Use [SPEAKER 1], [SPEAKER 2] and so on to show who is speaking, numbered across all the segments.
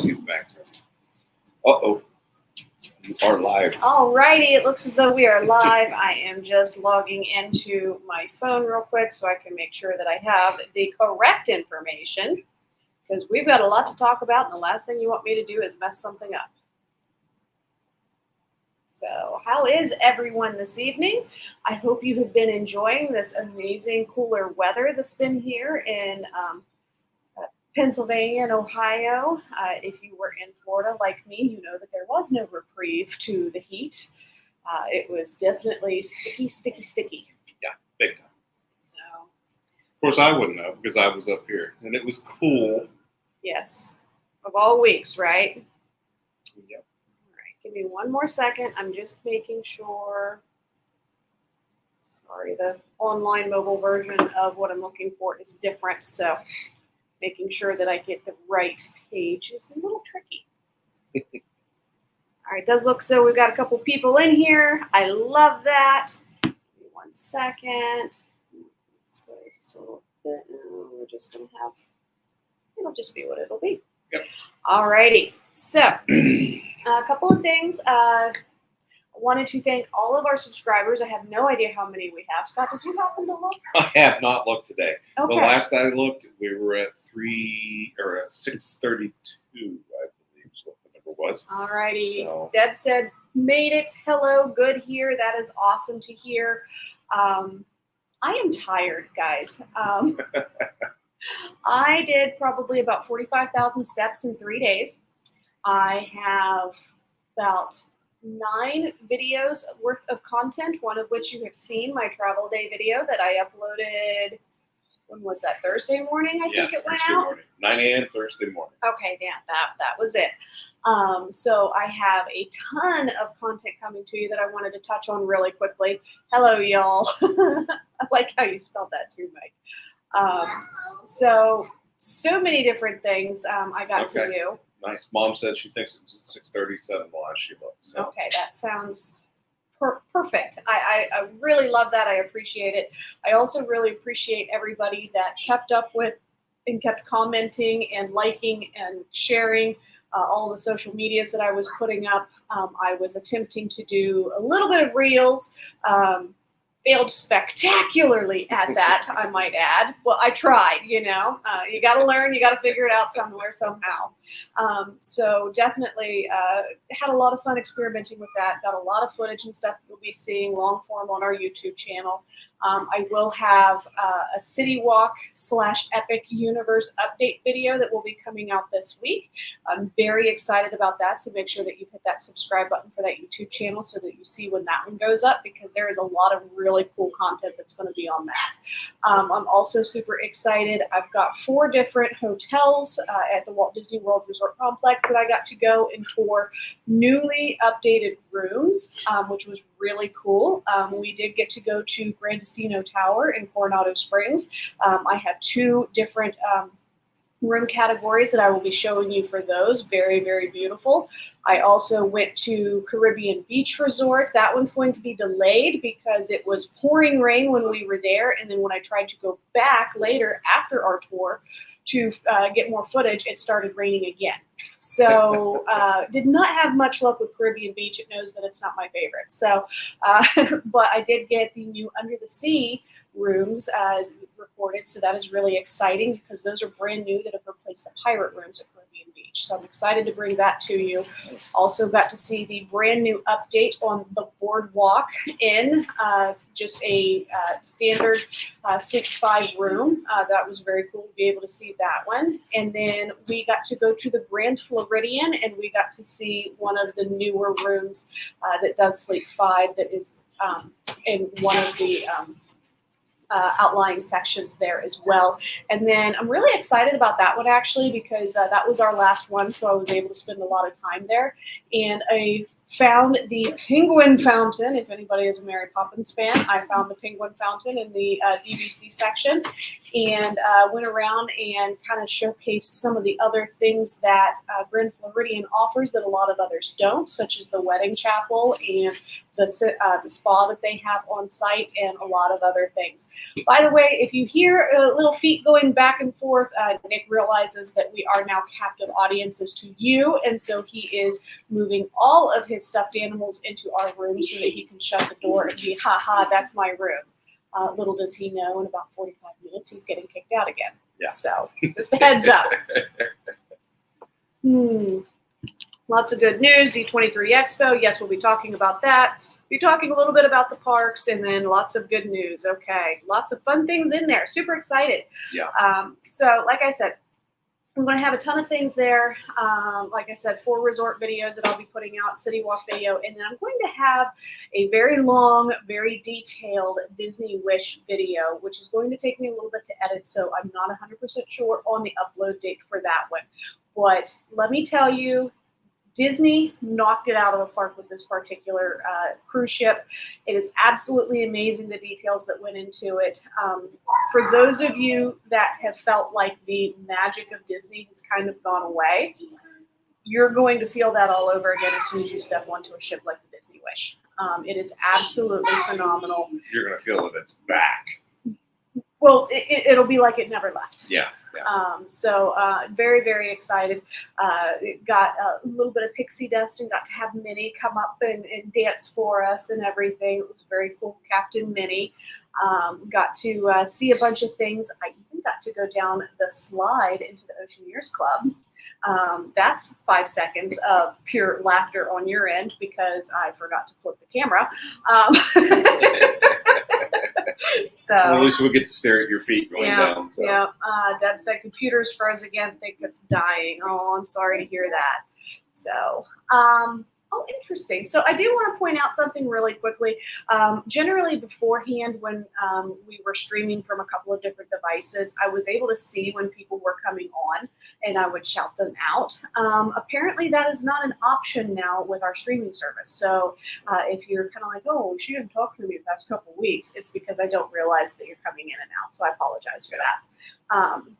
[SPEAKER 1] people back from. Uh-oh. You are live.
[SPEAKER 2] Alrighty, it looks as though we are live. I am just logging into my phone real quick so I can make sure that I have the correct information, because we've got a lot to talk about, and the last thing you want me to do is mess something up. So how is everyone this evening? I hope you have been enjoying this amazing cooler weather that's been here in Pennsylvania and Ohio. If you were in Florida like me, you know that there was no reprieve to the heat. It was definitely sticky.
[SPEAKER 1] Yeah, big time.
[SPEAKER 2] So,
[SPEAKER 1] of course, I wouldn't know because I was up here, and it was cool.
[SPEAKER 2] Yes, of all weeks, right?
[SPEAKER 1] Yep.
[SPEAKER 2] All right, give me one more second. I'm just making sure. Sorry, the online mobile version of what I'm looking for is different, so making sure that I get the right page is a little tricky. All right, it does look so we've got a couple people in here. I love that. Give me 1 second. This way just a little bit. We're just going to have, it'll just be what it'll be.
[SPEAKER 1] Yep.
[SPEAKER 2] All righty. So, a couple of things. I wanted to thank all of our subscribers. I have no idea how many we have. Scott, did you happen to look?
[SPEAKER 1] I have not looked today.
[SPEAKER 2] Okay.
[SPEAKER 1] The last I looked, we were at 632, I believe is what the number was.
[SPEAKER 2] All righty.
[SPEAKER 1] So.
[SPEAKER 2] Deb said, made it. Hello. Good here. That is awesome to hear. I am tired, guys. I did probably about 45,000 steps in 3 days. I have about 9 videos worth of content, one of which you have seen, my travel day video that I uploaded. When was that? Thursday morning, I think it went
[SPEAKER 1] Thursday
[SPEAKER 2] out.
[SPEAKER 1] Morning. 9 a.m. Thursday morning.
[SPEAKER 2] Okay, yeah, that was it. So I have a ton of content coming to you that I wanted to touch on really quickly. Hello, y'all. I like how you spelled that too, Mike. So many different things I got to do.
[SPEAKER 1] Nice. Mom said she thinks it was at 6:37 the last she looked. So.
[SPEAKER 2] Okay, that sounds perfect. I really love that. I appreciate it. I also really appreciate everybody that kept up with and kept commenting and liking and sharing all the social medias that I was putting up. I was attempting to do a little bit of reels. Failed spectacularly at that, I might add. Well, I tried, you know. You got to learn. You got to figure it out somewhere, somehow. So definitely had a lot of fun experimenting with that. Got a lot of footage and stuff you'll be seeing long form on our YouTube channel. I will have a City Walk / Epic Universe update video that will be coming out this week. I'm very excited about that, so make sure that you hit that subscribe button for that YouTube channel so that you see when that one goes up, because there is a lot of really cool content that's going to be on that. I'm also super excited. I've got 4 different hotels at the Walt Disney World Resort Complex that I got to go and tour newly updated rooms, which was really cool. We did get to go to Grandestino Tower in Coronado Springs. I have 2 different room categories that I will be showing you for those. Very, very beautiful. I also went to Caribbean Beach Resort. That one's going to be delayed because it was pouring rain when we were there, and then when I tried to go back later after our tour to get more footage, it started raining again. So did not have much luck with Caribbean Beach. It knows that it's not my favorite. So, but I did get the new Under the Sea rooms recorded, so that is really exciting because those are brand new that have replaced the pirate rooms at Caribbean Beach. So I'm excited to bring that to you.
[SPEAKER 1] Nice.
[SPEAKER 2] Also got to see the brand new update on the Boardwalk Inn, just a standard 6-5 room. That was very cool to be able to see that one. And then we got to go to the Grand Floridian, and we got to see one of the newer rooms that does sleep 5 that is in one of the outlying sections there as well. And then I'm really excited about that one actually because that was our last one, so I was able to spend a lot of time there. And I found the Penguin Fountain. If anybody is a Mary Poppins fan, I found the Penguin Fountain in the DVC section and went around and kind of showcased some of the other things that Grand Floridian offers that a lot of others don't, such as the Wedding Chapel and the spa that they have on site, and a lot of other things. By the way, if you hear little feet going back and forth, Nick realizes that we are now captive audiences to you, and so he is moving all of his stuffed animals into our room so that he can shut the door and be, ha, that's my room. Little does he know, in about 45 minutes, he's getting kicked out again.
[SPEAKER 1] Yeah.
[SPEAKER 2] So just a heads up. Lots of good news. D23 Expo. Yes, we'll be talking about that. We'll be talking a little bit about the parks, and then lots of good news. Okay. Lots of fun things in there. Super excited.
[SPEAKER 1] Yeah.
[SPEAKER 2] So like I said, I'm going to have a ton of things there. Like I said, 4 resort videos that I'll be putting out, City Walk video, and then I'm going to have a very long, very detailed Disney Wish video, which is going to take me a little bit to edit, so I'm not 100% sure on the upload date for that one. But let me tell you, Disney knocked it out of the park with this particular cruise ship. It is absolutely amazing, the details that went into it. For those of you that have felt like the magic of Disney has kind of gone away, you're going to feel that all over again as soon as you step onto a ship like the Disney Wish. It is absolutely phenomenal.
[SPEAKER 1] You're going to feel that it's back.
[SPEAKER 2] Well, it'll be like it never left.
[SPEAKER 1] Yeah.
[SPEAKER 2] So very, very excited. Got a little bit of pixie dust and got to have Minnie come up and dance for us and everything. It was very cool. Captain Minnie. Got to see a bunch of things. I even got to go down the slide into the Oceaneers Club. That's 5 seconds of pure laughter on your end because I forgot to flip the camera. So
[SPEAKER 1] well, at least we'll get to stare at your feet going down. So.
[SPEAKER 2] Yeah. Deb said computers froze again. Think it's dying. Oh, I'm sorry to hear that. So, oh, interesting. So I do want to point out something really quickly. Generally beforehand, when we were streaming from a couple of different devices, I was able to see when people were coming on and I would shout them out. Apparently that is not an option now with our streaming service. So if you're kind of like, oh, she didn't talk to me the past couple of weeks, it's because I don't realize that you're coming in and out. So I apologize for that.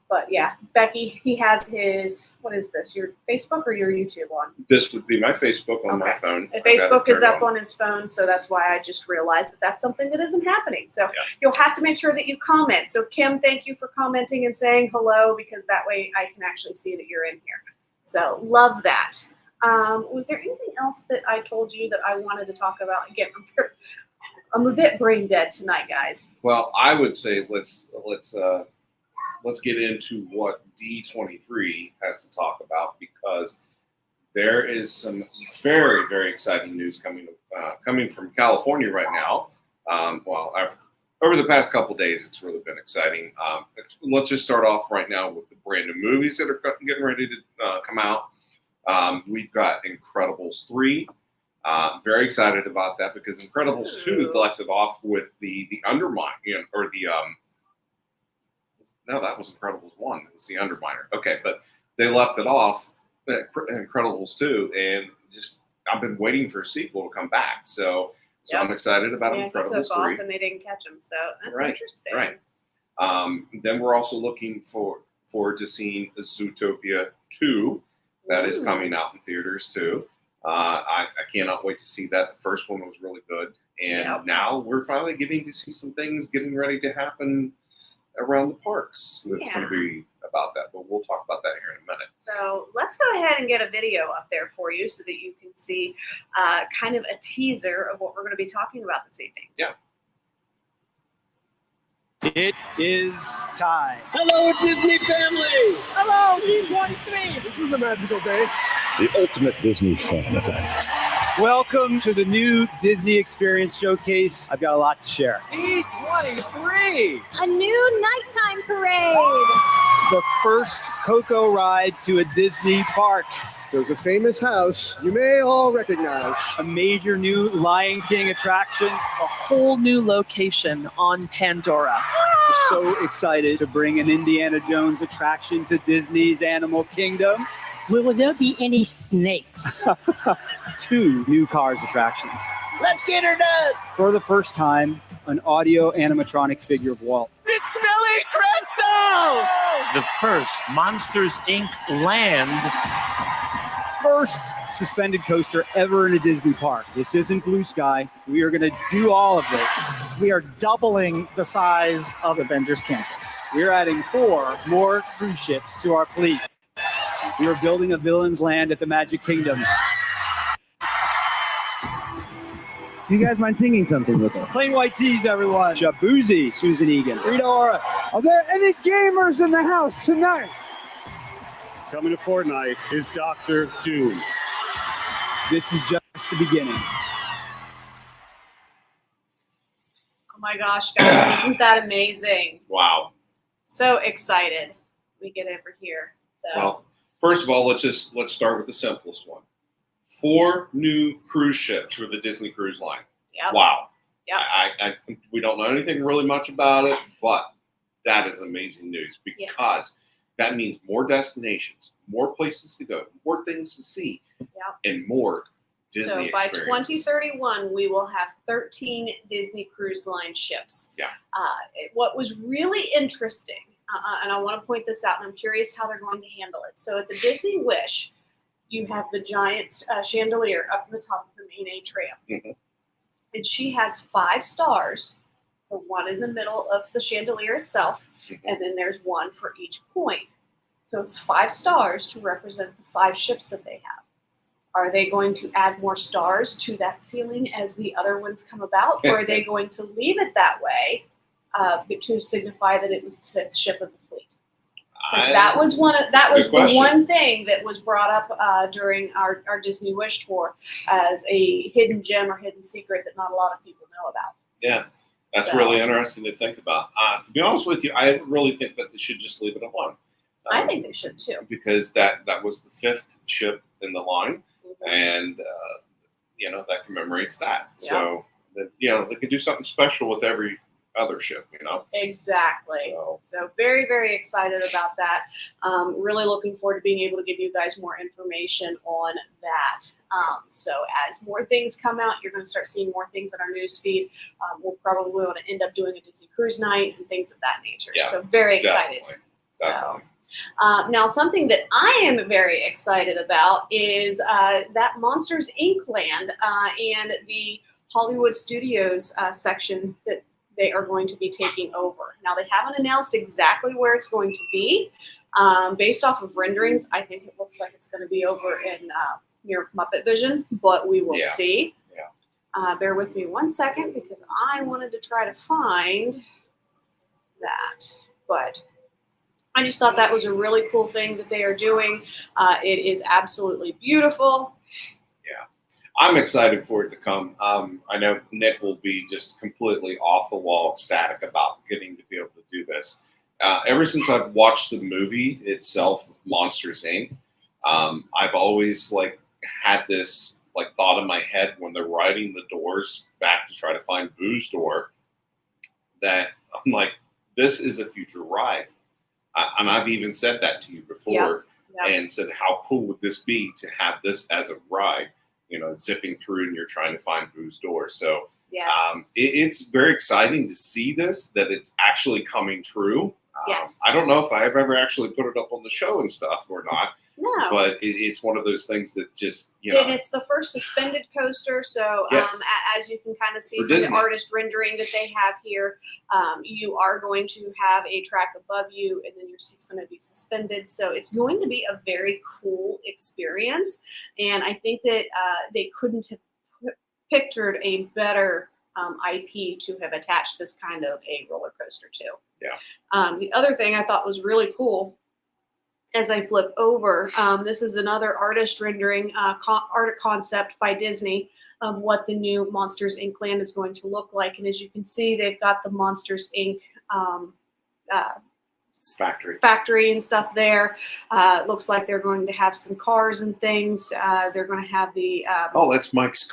[SPEAKER 2] But yeah, Becky, he has his, what is this, your Facebook or your YouTube on?
[SPEAKER 1] This would be my Facebook on my phone.
[SPEAKER 2] Facebook is up on his phone, so that's why I just realized that that's something that isn't happening. So you'll have to make sure that you comment. So Kim, thank you for commenting and saying hello, because that way I can actually see that you're in here. So love that. Was there anything else that I told you that I wanted to talk about? Again, I'm a bit brain dead tonight, guys.
[SPEAKER 1] Well, I would say let's get into what D23 has to talk about, because there is some very, very exciting news coming from California right now. Over the past couple days, it's really been exciting. Let's just start off right now with the brand new movies that are getting ready to come out. We've got Incredibles 3. Very excited about that because Incredibles 2 left it off with the Undermine, or the no, that was Incredibles 1. It was the Underminer. Okay, but they left it off at Incredibles 2, and just I've been waiting for a sequel to come back. So I'm excited about Incredibles 3.
[SPEAKER 2] Off and they didn't catch them, so that's interesting.
[SPEAKER 1] Right. Then we're also looking forward to seeing Zootopia 2. That is coming out in theaters too. I cannot wait to see that. The first one was really good, and now we're finally getting to see some things getting ready to happen around the parks. That's going to be about that, but we'll talk about that here in a minute.
[SPEAKER 2] So let's go ahead and get a video up there for you so that you can see kind of a teaser of what we're going to be talking about this evening.
[SPEAKER 1] Yeah.
[SPEAKER 3] It is time.
[SPEAKER 4] Hello, Disney family.
[SPEAKER 3] Hello, D23.
[SPEAKER 4] This is a magical day.
[SPEAKER 5] The ultimate Disney fan.
[SPEAKER 3] Welcome to the new Disney Experience Showcase. I've got a lot to share.
[SPEAKER 4] D23.
[SPEAKER 6] A new nighttime parade.
[SPEAKER 3] The first Coco ride to a Disney park.
[SPEAKER 4] There's a famous house you may all recognize.
[SPEAKER 3] A major new Lion King attraction.
[SPEAKER 7] A whole new location on Pandora.
[SPEAKER 3] We're so excited to bring an Indiana Jones attraction to Disney's Animal Kingdom.
[SPEAKER 7] Will there be any snakes?
[SPEAKER 3] 2 new Cars attractions.
[SPEAKER 4] Let's get her done.
[SPEAKER 3] For the first time, an audio animatronic figure of Walt.
[SPEAKER 4] It's Billy Crystal.
[SPEAKER 8] The first Monsters, Inc. land
[SPEAKER 3] first suspended coaster ever in a Disney park. This isn't Blue Sky. We are going to do all of this.
[SPEAKER 8] We are doubling the size of Avengers Campus.
[SPEAKER 3] We're adding 4 more cruise ships to our fleet. We are building a villain's land at the Magic Kingdom.
[SPEAKER 4] Do you guys mind singing something with us?
[SPEAKER 3] Plain white tees, everyone. Jaboozy, Susan Egan. Rita Ora.
[SPEAKER 4] Are there any gamers in the house tonight?
[SPEAKER 5] Coming to Fortnite is Dr. Doom.
[SPEAKER 3] This is just the beginning.
[SPEAKER 2] Oh my gosh, guys, isn't that amazing?
[SPEAKER 1] Wow.
[SPEAKER 2] So excited we get over here. So
[SPEAKER 1] Well, first of all, let's start with the simplest one. 4 new cruise ships for the Disney Cruise Line.
[SPEAKER 2] yeah.
[SPEAKER 1] Wow.
[SPEAKER 2] Yep.
[SPEAKER 1] We don't know anything really much about it, but that is amazing news because that means more destinations, more places to go, more things to see, and more Disney
[SPEAKER 2] So by
[SPEAKER 1] experiences.
[SPEAKER 2] 2031, we will have 13 Disney Cruise Line ships.
[SPEAKER 1] Yeah.
[SPEAKER 2] What was really interesting, and I want to point this out, and I'm curious how they're going to handle it. So at the Disney Wish, you have the giant chandelier up in the top of the main atrium.
[SPEAKER 1] Mm-hmm.
[SPEAKER 2] And she has 5 stars, the one in the middle of the chandelier itself,
[SPEAKER 1] Mm-hmm.
[SPEAKER 2] and then there's one for each point. So it's 5 stars to represent the 5 ships that they have. Are they going to add more stars to that ceiling as the other ones come about, or are they going to leave it that way to signify that it was the 5th ship of the fleet? That was
[SPEAKER 1] good
[SPEAKER 2] the
[SPEAKER 1] question.
[SPEAKER 2] one thing that was brought up during our Disney Wish tour as a hidden gem or hidden secret that not a lot of people know about.
[SPEAKER 1] Yeah, that's
[SPEAKER 2] So-
[SPEAKER 1] really interesting to think about. To be honest with you, I really think that they should just leave it at 1.
[SPEAKER 2] I think they should too.
[SPEAKER 1] Because that was the 5th ship in the line, and that commemorates that.
[SPEAKER 2] Yeah.
[SPEAKER 1] So they could do something special with every other ship.
[SPEAKER 2] Exactly. So very, very excited about that. Really looking forward to being able to give you guys more information on that. So as more things come out, you're going to start seeing more things in our news feed. We'll probably want to end up doing a Disney Cruise Night and things of that nature.
[SPEAKER 1] Yeah,
[SPEAKER 2] so very excited.
[SPEAKER 1] Definitely.
[SPEAKER 2] Now, something that I am very excited about is that Monsters Inc. land and the Hollywood Studios section that they are going to be taking over. Now, they haven't announced exactly where it's going to be. Based off of renderings, I think it looks like it's going to be over in near Muppet Vision, but we will see.
[SPEAKER 1] Yeah.
[SPEAKER 2] Bear with me one second because I wanted to try to find that. But I just thought that was a really cool thing that they are doing. It is absolutely beautiful.
[SPEAKER 1] I'm excited for it to come. I know Nick will be just completely off the wall ecstatic about getting to be able to do this. Ever since I've watched the movie itself, Monsters Inc., I've always had this thought in my head when they're riding the doors back to try to find Boo's door that I'm like, this is a future ride. And I've even said that to you before and said, how cool would this be to have this as a ride? Zipping through and you're trying to find Boo's door. So
[SPEAKER 2] Yes.
[SPEAKER 1] It's very exciting to see this, that it's actually coming true.
[SPEAKER 2] Yes.
[SPEAKER 1] I don't know if I've ever actually put it up on the show and stuff or not,
[SPEAKER 2] No.
[SPEAKER 1] but it's one of those things that just,
[SPEAKER 2] And it's the first suspended coaster, so
[SPEAKER 1] Yes.
[SPEAKER 2] as you can kind of see
[SPEAKER 1] For
[SPEAKER 2] from the
[SPEAKER 1] Disney.
[SPEAKER 2] artist rendering that they have here, you are going to have a track above you, and then your seat's going to be suspended. So it's going to be a very cool experience, and I think that they couldn't have pictured a better IP to have attached this kind of a roller coaster to.
[SPEAKER 1] Yeah.
[SPEAKER 2] The other thing I thought was really cool, as I flip over, this is another artist rendering, art concept by Disney of what the new Monsters Inc. land is going to look like. And as you can see, they've got the Monsters Inc. Factory and stuff there. Looks like they're going to have some cars and things. They're going to have the
[SPEAKER 1] that's Mike's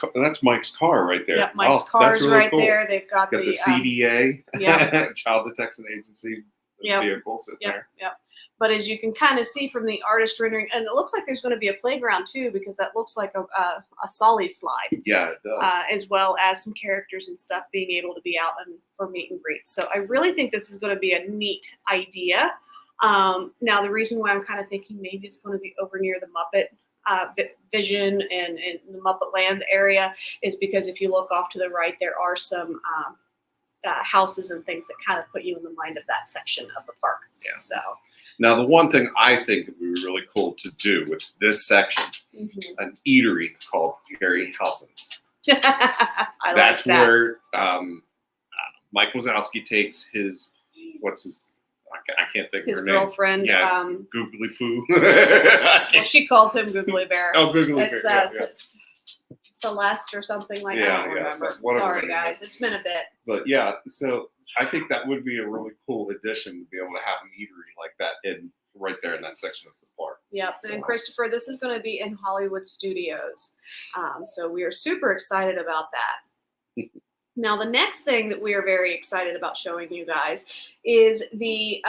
[SPEAKER 1] car right there.
[SPEAKER 2] Yep, Mike's
[SPEAKER 1] that's
[SPEAKER 2] cars
[SPEAKER 1] really
[SPEAKER 2] right
[SPEAKER 1] cool.
[SPEAKER 2] there. They've got
[SPEAKER 1] the CDA,
[SPEAKER 2] Yep.
[SPEAKER 1] Child Detection Agency vehicle sitting there.
[SPEAKER 2] Yep. But as you can kind of see from the artist rendering, and it looks like there's going to be a playground too, because that looks like a Solly slide.
[SPEAKER 1] Yeah, it does.
[SPEAKER 2] As well as some characters and stuff being able to be out for meet and greets. So I really think this is going to be a neat idea. Now, the reason why I'm kind of thinking maybe it's going to be over near the Muppet vision and the Muppet Land area is because if you look off to the right, there are some houses and things that kind of put you in the mind of that section of the park.
[SPEAKER 1] Yeah.
[SPEAKER 2] So
[SPEAKER 1] Now, the one thing I think would be really cool to do with this section, an eatery called Gary Helson's.
[SPEAKER 2] I
[SPEAKER 1] That's
[SPEAKER 2] like that.
[SPEAKER 1] where Mike Wazowski takes his, I can't think
[SPEAKER 2] His
[SPEAKER 1] of her name.
[SPEAKER 2] girlfriend.
[SPEAKER 1] Yeah, Googly Poo.
[SPEAKER 2] Well, she calls him Googly Bear.
[SPEAKER 1] Oh, Googly
[SPEAKER 2] It's,
[SPEAKER 1] Bear. Yeah.
[SPEAKER 2] it's Celeste or something like
[SPEAKER 1] Yeah,
[SPEAKER 2] that. I don't
[SPEAKER 1] yeah,
[SPEAKER 2] remember.
[SPEAKER 1] so whatever
[SPEAKER 2] Sorry,
[SPEAKER 1] her name
[SPEAKER 2] guys.
[SPEAKER 1] is.
[SPEAKER 2] It's been a bit.
[SPEAKER 1] But yeah, so I think that would be a really cool addition to be able to have an eatery like that right there in that section of the park.
[SPEAKER 2] Yep.
[SPEAKER 1] So-
[SPEAKER 2] And Christopher, this is going to be in Hollywood Studios. So we are super excited about that. Now, the next thing that we are very excited about showing you guys is the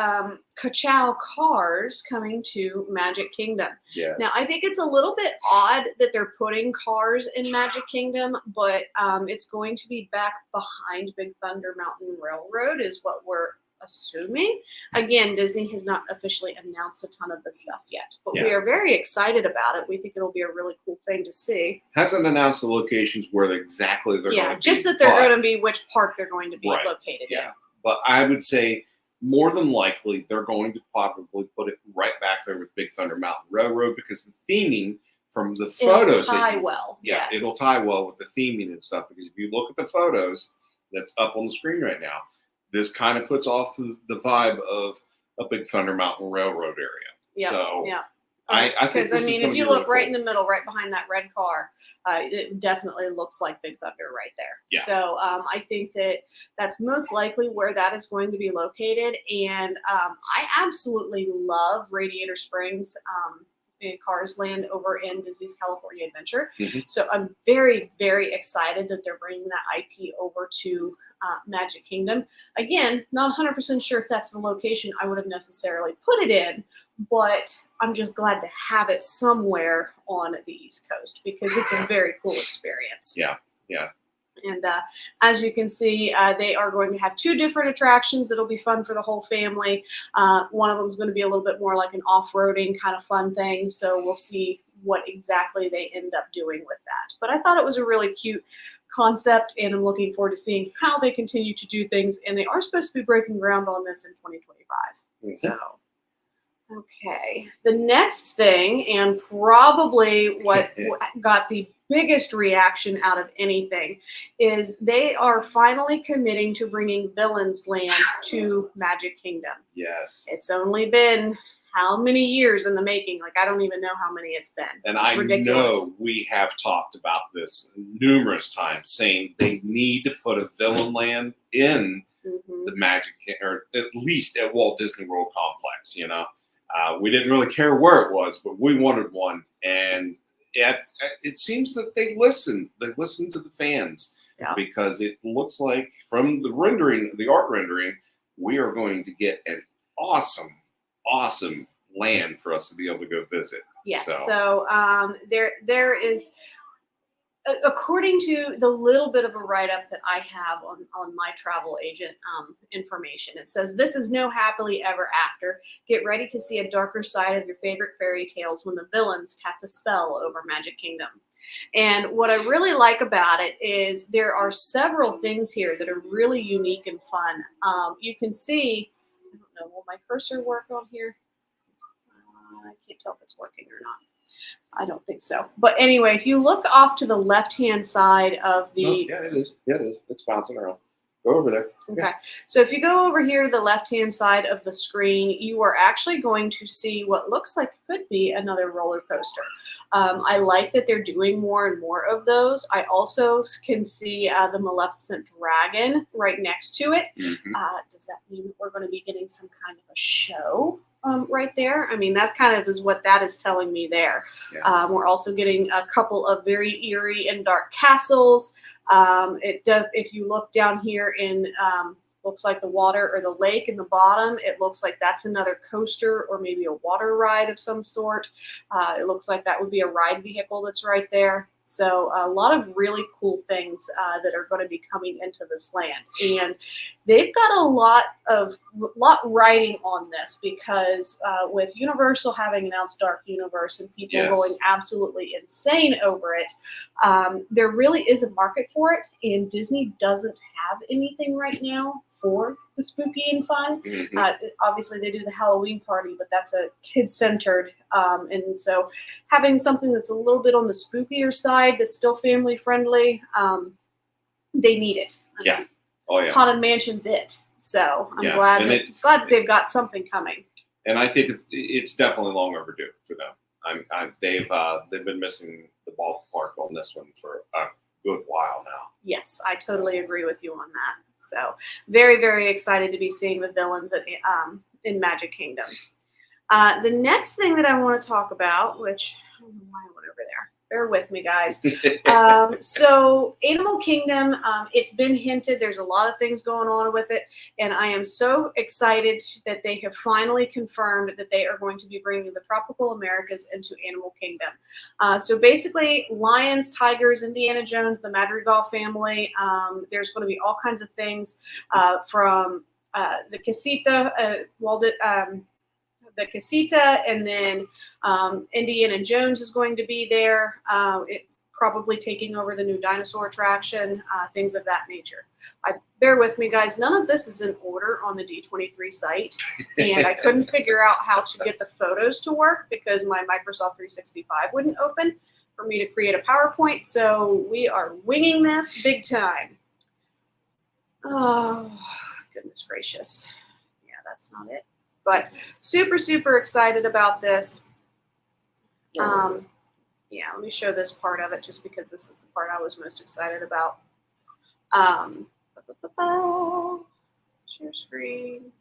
[SPEAKER 2] Ka-Chow cars coming to Magic Kingdom.
[SPEAKER 1] Yes.
[SPEAKER 2] Now, I think it's a little bit odd that they're putting cars in Magic Kingdom, but it's going to be back behind Big Thunder Mountain Railroad is what we're assuming. Again, Disney has not officially announced a ton of this stuff yet, but we
[SPEAKER 1] Yeah.
[SPEAKER 2] are very excited about it. We think it'll be a really cool thing to see.
[SPEAKER 1] Hasn't announced the locations where exactly they're going to be.
[SPEAKER 2] Just that they're
[SPEAKER 1] but-
[SPEAKER 2] going to be which park they're going to be
[SPEAKER 1] Right.
[SPEAKER 2] located in.
[SPEAKER 1] Yeah, but I would say more than likely they're going to probably put it right back there with Big Thunder Mountain Railroad because the theming from the photos,
[SPEAKER 2] It'll tie
[SPEAKER 1] that you-
[SPEAKER 2] well.
[SPEAKER 1] yeah,
[SPEAKER 2] yes.
[SPEAKER 1] it'll tie well with the theming and stuff. Because if you look at the photos that's up on the screen right now, this kind of puts off the vibe of a Big Thunder Mountain Railroad area.
[SPEAKER 2] Yeah,
[SPEAKER 1] So
[SPEAKER 2] yeah.
[SPEAKER 1] I think
[SPEAKER 2] Because
[SPEAKER 1] this is
[SPEAKER 2] if
[SPEAKER 1] gonna
[SPEAKER 2] you
[SPEAKER 1] be
[SPEAKER 2] look
[SPEAKER 1] really
[SPEAKER 2] right
[SPEAKER 1] cool.
[SPEAKER 2] in the middle, right behind that red car, it definitely looks like Big Thunder right there.
[SPEAKER 1] Yeah.
[SPEAKER 2] So I think that's most likely where that is going to be located. And I absolutely love Radiator Springs in Cars Land over in Disney's California Adventure.
[SPEAKER 1] Mhm.
[SPEAKER 2] So I'm very, very excited that they're bringing that IP over to Magic Kingdom. Again, not 100% sure if that's the location I would have necessarily put it in, but I'm just glad to have it somewhere on the East Coast because it's a very cool experience.
[SPEAKER 1] Yeah, yeah.
[SPEAKER 2] And as you can see, they are going to have two different attractions that'll be fun for the whole family. One of them is going to be a little bit more like an off-roading kind of fun thing. So we'll see what exactly they end up doing with that. But I thought it was a really cute concept, and I'm looking forward to seeing how they continue to do things. And they are supposed to be breaking ground on this in 2025.
[SPEAKER 1] Mhm.
[SPEAKER 2] So, okay. The next thing, and probably what got the biggest reaction out of anything, is they are finally committing to bringing Villains Land to Magic Kingdom.
[SPEAKER 1] Yes.
[SPEAKER 2] It's only been how many years in the making? Like, I don't even know how many it's been.
[SPEAKER 1] And
[SPEAKER 2] It's
[SPEAKER 1] I
[SPEAKER 2] ridiculous.
[SPEAKER 1] know we have talked about this numerous times, saying they need to put a Villain Land in
[SPEAKER 2] Mhm.
[SPEAKER 1] the Magic, or at least at Walt Disney World Complex. You know, we didn't really care where it was, but we wanted one, and it seems that they listen. They listen to the fans
[SPEAKER 2] Yeah.
[SPEAKER 1] because it looks like from the rendering, the art rendering, we are going to get an awesome land for us to be able to go visit.
[SPEAKER 2] Yes.
[SPEAKER 1] So-
[SPEAKER 2] So there is, according to the little bit of a write-up that I have on my travel agent information, it says, "This is no happily ever after. Get ready to see a darker side of your favorite fairy tales when the villains cast a spell over Magic Kingdom." And what I really like about it is there are several things here that are really unique and fun. You can see, I don't know, will my cursor work on here? I can't tell if it's working or not. I don't think so. But anyway, if you look off to the left-hand side of the...
[SPEAKER 1] Oh, yeah, it is. Yeah, it is. It's bouncing around. Go over there.
[SPEAKER 2] Okay. So if you go over here to the left-hand side of the screen, you are actually going to see what looks like could be another roller coaster. I like that they're doing more and more of those. I also can see the Maleficent Dragon right next to it.
[SPEAKER 1] Mhm.
[SPEAKER 2] Does that mean that we're going to be getting some kind of a show right there? I mean, that kind of is what that is telling me there.
[SPEAKER 1] Yeah.
[SPEAKER 2] We're also getting a couple of very eerie and dark castles. It does, if you look down here in looks like the water or the lake in the bottom, it looks like that's another coaster or maybe a water ride of some sort. It looks like that would be a ride vehicle that's right there. So a lot of really cool things that are going to be coming into this land, and they've got a lot riding on this because with Universal having announced Dark Universe and people
[SPEAKER 1] Yes.
[SPEAKER 2] going absolutely insane over it, there really is a market for it, and Disney doesn't have anything right now for the spooky and fun.
[SPEAKER 1] Mhm.
[SPEAKER 2] Obviously, they do the Halloween party, but that's a kid-centered, and so having something that's a little bit on the spookier side that's still family-friendly, they need it. I
[SPEAKER 1] Yeah.
[SPEAKER 2] mean,
[SPEAKER 1] Oh yeah.
[SPEAKER 2] Haunted Mansion's it. So I'm
[SPEAKER 1] Yeah,
[SPEAKER 2] glad
[SPEAKER 1] and
[SPEAKER 2] that they've got something coming.
[SPEAKER 1] And I think it's definitely long overdue for them. They've been missing the ballpark on this one for a good while now.
[SPEAKER 2] Yes, I totally agree with you on that. So very, very excited to be seeing the villains in Magic Kingdom. The next thing that I want to talk about, which I don't know why I went over there. Bear with me, guys. So Animal Kingdom, it's been hinted. There's a lot of things going on with it, and I am so excited that they have finally confirmed that they are going to be bringing the Tropical Americas into Animal Kingdom. So basically, lions, tigers, Indiana Jones, the Madrigal family. There's going to be all kinds of things from the Casita, the Casita, and then Indiana Jones is going to be there, probably taking over the new dinosaur attraction, things of that nature. Bear with me, guys. None of this is in order on the D23 site, and I couldn't figure out how to get the photos to work because my Microsoft 365 wouldn't open for me to create a PowerPoint, so we are winging this big time. Oh, goodness gracious. Yeah, that's not it. But super, super excited about this. Yeah, let me show this part of it just because this is the part I was most excited about. Share screen.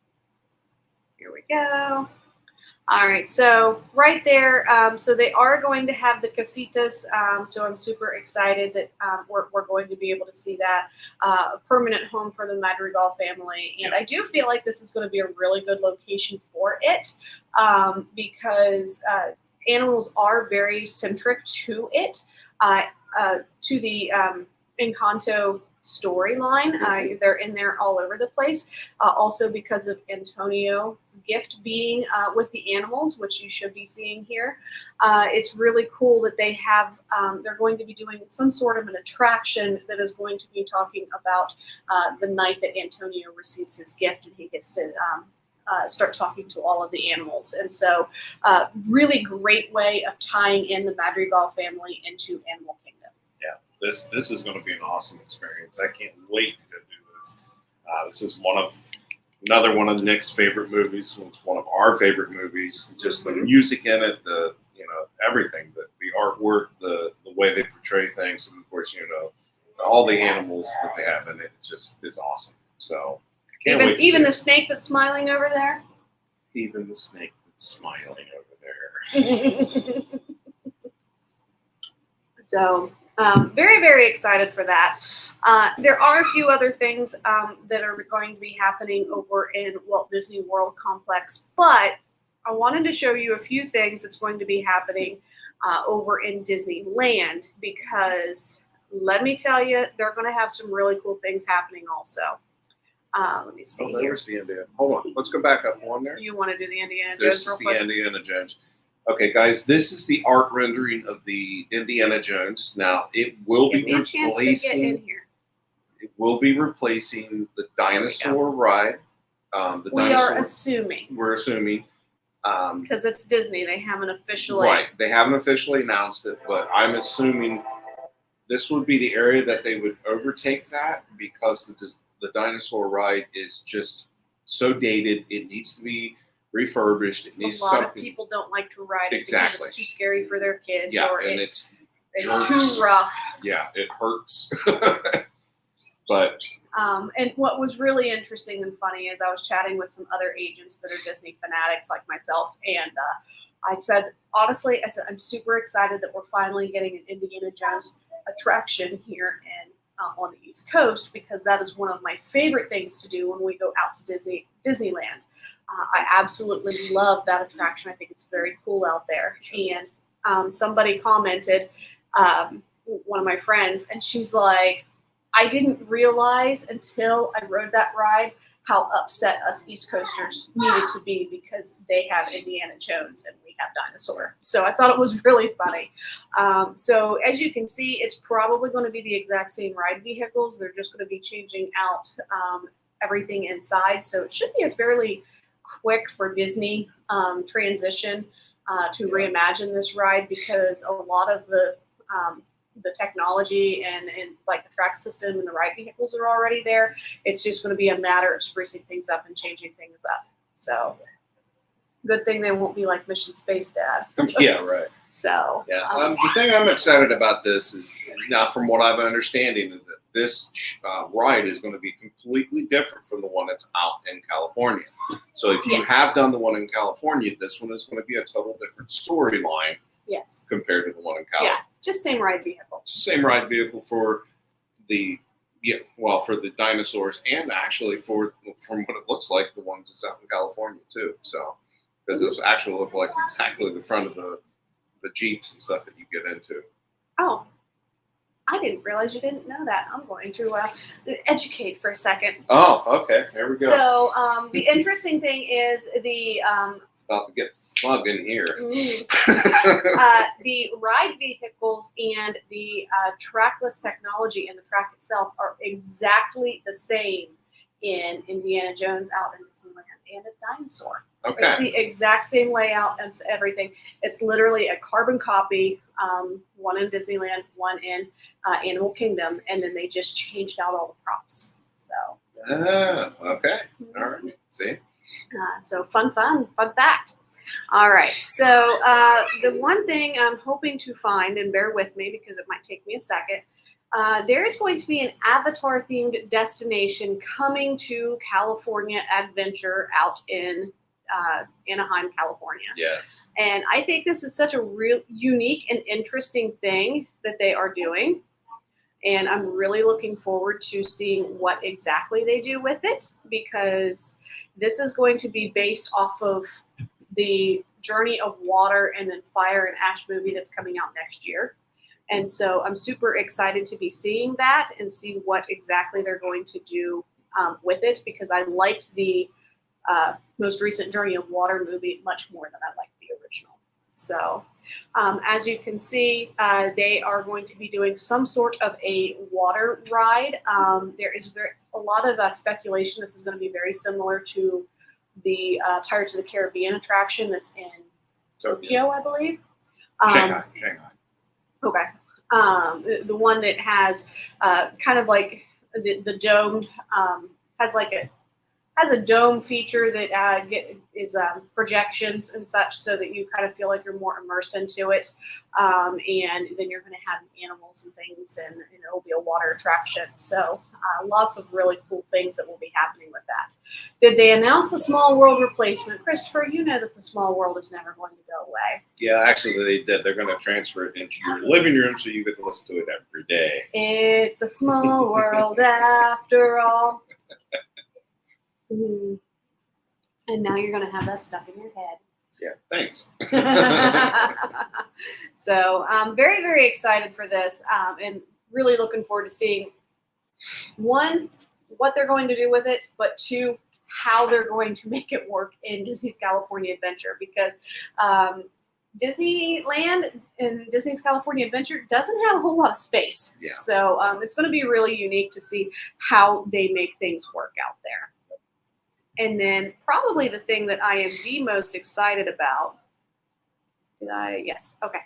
[SPEAKER 2] Here we go. All right, so right there, so they are going to have the casitas, so I'm super excited that we're going to be able to see that, a permanent home for the Madrigal family. And I do feel like this is going to be a really good location for it because animals are very centric to it, to the Encanto storyline. They're in there all over the place. Also because of Antonio's gift being with the animals, which you should be seeing here. It's really cool that they have, they're going to be doing some sort of an attraction that is going to be talking about the night that Antonio receives his gift and he gets to start talking to all of the animals. And so really great way of tying in the Madrigal family into Animal Kingdom.
[SPEAKER 1] This is going to be an awesome experience. I can't wait to go do this. This is another one of Nick's favorite movies. It's one of our favorite movies. Just the music in it, everything, the artwork, the way they portray things, and of course, all the animals that they have in it. It's awesome. So can't wait to
[SPEAKER 2] even
[SPEAKER 1] see
[SPEAKER 2] the
[SPEAKER 1] it.
[SPEAKER 2] snake that's smiling over there.
[SPEAKER 1] Even the snake that's smiling over there.
[SPEAKER 2] So very, very excited for that. There are a few other things that are going to be happening over in Walt Disney World Complex, but I wanted to show you a few things that's going to be happening over in Disneyland because let me tell you, they're going to have some really cool things happening also. Let me see here.
[SPEAKER 1] There's the Indiana. Hold on. Let's go back up one there.
[SPEAKER 2] You want to do the Indiana Jones
[SPEAKER 1] This
[SPEAKER 2] real
[SPEAKER 1] is the
[SPEAKER 2] quick?
[SPEAKER 1] Indiana Jones. Okay, guys, this is the art rendering of the Indiana Jones. Now, it will
[SPEAKER 2] Give
[SPEAKER 1] be
[SPEAKER 2] me a chance to get in
[SPEAKER 1] replacing.
[SPEAKER 2] here.
[SPEAKER 1] It will be replacing the dinosaur ride.
[SPEAKER 2] We are assuming
[SPEAKER 1] We're assuming.
[SPEAKER 2] because it's Disney. They haven't officially.
[SPEAKER 1] Right. They haven't officially announced it, but I'm assuming this would be the area that they would overtake that because the dinosaur ride is just so dated. It needs to be refurbished. It
[SPEAKER 2] A
[SPEAKER 1] needs
[SPEAKER 2] lot of
[SPEAKER 1] something.
[SPEAKER 2] people don't like to ride it
[SPEAKER 1] Exactly.
[SPEAKER 2] because it's too scary for their kids,
[SPEAKER 1] Yeah,
[SPEAKER 2] or
[SPEAKER 1] and
[SPEAKER 2] it's
[SPEAKER 1] jerks.
[SPEAKER 2] too rough.
[SPEAKER 1] Yeah, it hurts. But
[SPEAKER 2] And what was really interesting and funny is I was chatting with some other agents that are Disney fanatics like myself, and I said, honestly, I'm super excited that we're finally getting an Indiana Jones attraction here on the East Coast because that is one of my favorite things to do when we go out to Disneyland. I absolutely love that attraction. I think it's very cool out there. And somebody commented, one of my friends, and she's like, I didn't realize until I rode that ride how upset us East Coasters needed to be because they have Indiana Jones and we have Dinosaur. So I thought it was really funny. So as you can see, it's probably going to be the exact same ride vehicles. They're just going to be changing out everything inside. So it should be a fairly quick for Disney transition to reimagine this ride, because a lot of the technology and like the track system and the ride vehicles are already there. It's just going to be a matter of sprucing things up and changing things up. So good thing they won't be like Mission Space Dad.
[SPEAKER 1] Yeah, right.
[SPEAKER 2] So
[SPEAKER 1] Yeah, the thing I'm excited about this is, now from what I'm understanding, that this ride is going to be completely different from the one that's out in California. So if you
[SPEAKER 2] Yes.
[SPEAKER 1] have done the one in California, this one is going to be a total different storyline
[SPEAKER 2] yes,
[SPEAKER 1] compared to the one in California.
[SPEAKER 2] yeah, just same ride vehicle.
[SPEAKER 1] Same ride vehicle for the for the dinosaurs, and actually from what it looks like, the ones that's out in California too. So because those actually look like exactly the front of the Jeeps and stuff that you get into.
[SPEAKER 2] Oh, I didn't realize you didn't know that. I'm going to educate for a second.
[SPEAKER 1] Oh, okay. There we go.
[SPEAKER 2] So the interesting thing is the
[SPEAKER 1] About to get plugged in here.
[SPEAKER 2] the ride vehicles and the trackless technology and the track itself are exactly the same in Indiana Jones out in Disneyland and a Dinosaur. It's
[SPEAKER 1] Okay.
[SPEAKER 2] the exact same layout and everything. It's literally a carbon copy, one in Disneyland, one in Animal Kingdom, and then they just changed out all the props. So,
[SPEAKER 1] Okay. All right. See?
[SPEAKER 2] so fun fact. All right. So the one thing I'm hoping to find, and bear with me because it might take me a second, there is going to be an Avatar-themed destination coming to California Adventure out in Anaheim, California.
[SPEAKER 1] Yes.
[SPEAKER 2] And I think this is such a real unique and interesting thing that they are doing. And I'm really looking forward to seeing what exactly they do with it, because this is going to be based off of the Journey of Water and then Fire and Ash movie that's coming out next year. And so I'm super excited to be seeing that and see what exactly they're going to do with it, because I liked the most recent Journey of Water movie much more than I liked the original. So as you can see, they are going to be doing some sort of a water ride. There is a lot of speculation this is going to be very similar to the Pirates of the Caribbean attraction that's in Tokyo, I believe.
[SPEAKER 1] Shanghai.
[SPEAKER 2] Okay. The one that has kind of like the domed, has a dome feature that is projections and such, so that you kind of feel like you're more immersed into it. And then you're going to have animals and things, and it'll be a water attraction. So lots of really cool things that will be happening with that. Did they announce the Small World replacement? Christopher, you know that the Small World is never going to go away.
[SPEAKER 1] Yeah, actually they did. They're going to transfer it into your living room so you get to listen to it every day.
[SPEAKER 2] It's a small world after all. And now you're going to have that stuck in your head.
[SPEAKER 1] Yeah, thanks.
[SPEAKER 2] So I'm very, very excited for this, and really looking forward to seeing, one, what they're going to do with it, but two, how they're going to make it work in Disney's California Adventure, because Disneyland and Disney's California Adventure doesn't have a whole lot of space.
[SPEAKER 1] Yeah.
[SPEAKER 2] So it's going to be really unique to see how they make things work out there. And then probably the thing that I am the most excited about. Yes. Okay.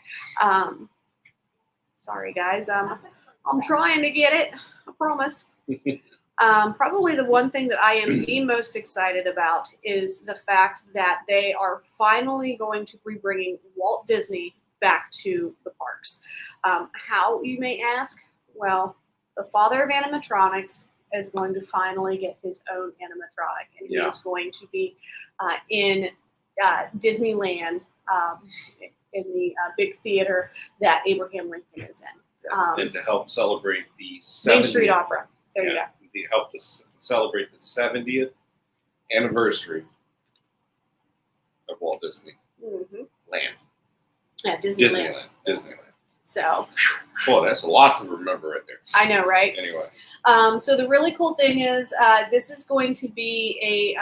[SPEAKER 2] Sorry, guys. I'm trying to get it. I promise. Probably the one thing that I am the most excited about is the fact that they are finally going to be bringing Walt Disney back to the parks. How, you may ask? Well, the father of animatronics is going to finally get his own animatronic, and he is going to be in Disneyland, in the big theater that Abraham Lincoln is in.
[SPEAKER 1] And to help celebrate the 70th,
[SPEAKER 2] Main Street Opera. There you go.
[SPEAKER 1] To help us celebrate the 70th anniversary of Walt Disney Land.
[SPEAKER 2] Yeah, Disneyland.
[SPEAKER 1] Disneyland.
[SPEAKER 2] So,
[SPEAKER 1] Boy, that's a lot to remember right there.
[SPEAKER 2] I know, right?
[SPEAKER 1] Anyway,
[SPEAKER 2] So the really cool thing is this is going to be a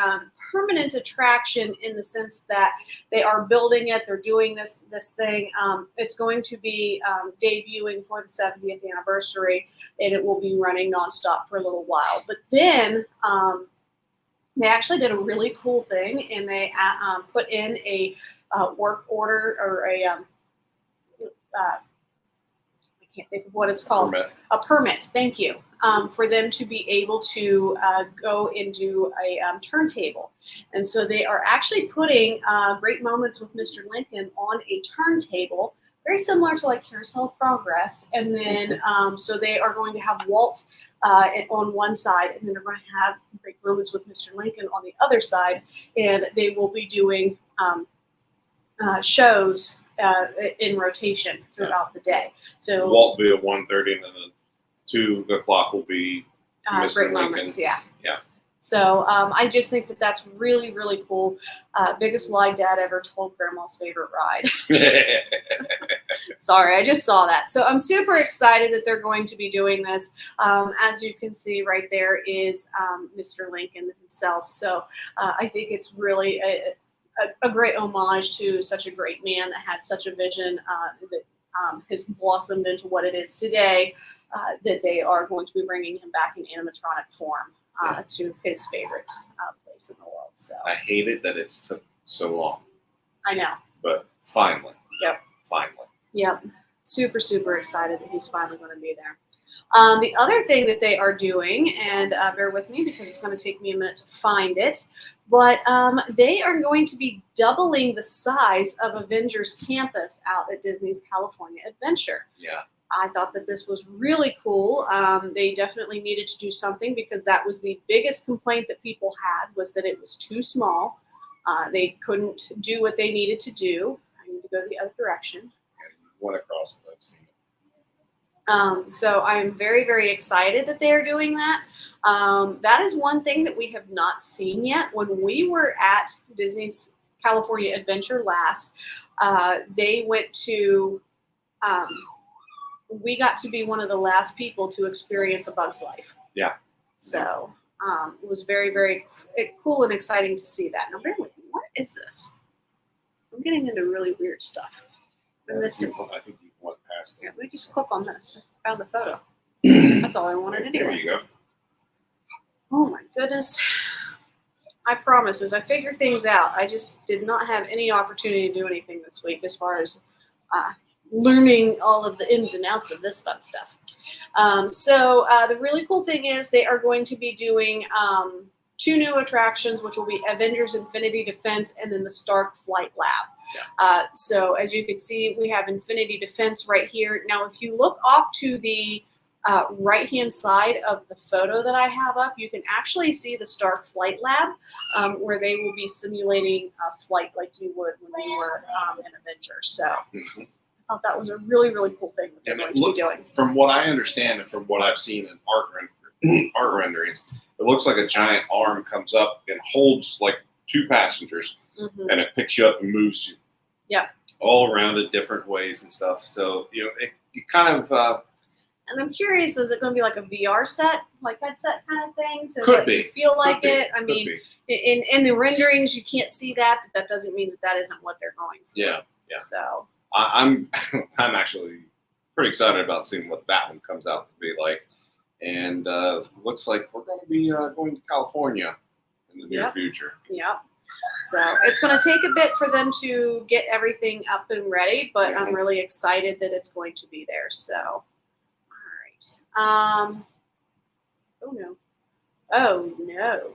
[SPEAKER 2] permanent attraction in the sense that they are building it. They're doing this thing. It's going to be debuting for the 70th anniversary, and it will be running nonstop for a little while. But then they actually did a really cool thing, and they put in a work order or a I can't think of what it's called.
[SPEAKER 1] permit.
[SPEAKER 2] A permit, thank you, for them to be able to go and do a turntable. And so they are actually putting Great Moments with Mr. Lincoln on a turntable, very similar to like Carousel of Progress. And then, so they are going to have Walt on one side, and then they're going to have Great Moments with Mr. Lincoln on the other side. And they will be doing shows in rotation throughout the day. So
[SPEAKER 1] Walt will be at 1:30, and then at 2 o'clock will be Mr.
[SPEAKER 2] Great
[SPEAKER 1] Lincoln.
[SPEAKER 2] Moments, yeah.
[SPEAKER 1] Yeah.
[SPEAKER 2] So I just think that that's really, really cool. Biggest lie Dad ever told Grandma's favorite ride. Sorry, I just saw that. So I'm super excited that they're going to be doing this. As you can see right there is Mr. Lincoln himself. So I think it's really a great homage to such a great man that had such a vision that has blossomed into what it is today, that they are going to be bringing him back in animatronic form to his favorite place in the world. So
[SPEAKER 1] I hate it that it's took so long,
[SPEAKER 2] I know.
[SPEAKER 1] but finally.
[SPEAKER 2] Yep.
[SPEAKER 1] Finally.
[SPEAKER 2] Yep. Super, super excited that he's finally going to be there. The other thing that they are doing, and bear with me because it's going to take me a minute to find it, but they are going to be doubling the size of Avengers Campus out at Disney's California Adventure.
[SPEAKER 1] Yeah.
[SPEAKER 2] I thought that this was really cool. They definitely needed to do something because that was the biggest complaint that people had, was that it was too small. They couldn't do what they needed to do. I need to go the other direction.
[SPEAKER 1] And went across it. I've seen it.
[SPEAKER 2] So I'm very, very excited that they are doing that. That is one thing that we have not seen yet. When we were at Disney's California Adventure last, they went to, we got to be one of the last people to experience A Bug's Life.
[SPEAKER 1] Yeah.
[SPEAKER 2] So it was very, very cool and exciting to see that. Now, bear with me. What is this? I'm getting into really weird stuff. I missed it.
[SPEAKER 1] I think you went past it.
[SPEAKER 2] Yeah, we just click on this. I found the photo. That's all I wanted
[SPEAKER 1] There
[SPEAKER 2] anyway.
[SPEAKER 1] you go.
[SPEAKER 2] Oh my goodness. I promise, as I figure things out, I just did not have any opportunity to do anything this week as far as learning all of the ins and outs of this fun stuff. So the really cool thing is they are going to be doing 2 new attractions, which will be Avengers Infinity Defense and then the Stark Flight Lab.
[SPEAKER 1] Yeah.
[SPEAKER 2] So as you can see, we have Infinity Defense right here. Now, if you look off to the right-hand side of the photo that I have up, you can actually see the Stark Flight Lab, where they will be simulating a flight like you would when you were an Avenger. So I thought that was a really, really cool thing that they're going to be doing.
[SPEAKER 1] From what I understand and from what I've seen in art renderings, it looks like a giant arm comes up and holds like 2 passengers, and it picks you up and moves you.
[SPEAKER 2] Yeah.
[SPEAKER 1] All around in different ways and stuff. So, you know, it kind of...
[SPEAKER 2] And I'm curious, is it going to be like a VR set, like headset kind of thing? So
[SPEAKER 1] Could
[SPEAKER 2] that
[SPEAKER 1] be.
[SPEAKER 2] you feel like
[SPEAKER 1] Could be.
[SPEAKER 2] it? I
[SPEAKER 1] Could
[SPEAKER 2] mean,
[SPEAKER 1] be.
[SPEAKER 2] in the renderings, you can't see that, but that doesn't mean that that isn't what they're going for.
[SPEAKER 1] Yeah, yeah.
[SPEAKER 2] So
[SPEAKER 1] I'm actually pretty excited about seeing what that one comes out to be like. And looks like we're going to be going to California in the near future.
[SPEAKER 2] yeah. So it's going to take a bit for them to get everything up and ready, but I'm really excited that it's going to be there. So, all right. Oh no. Oh no.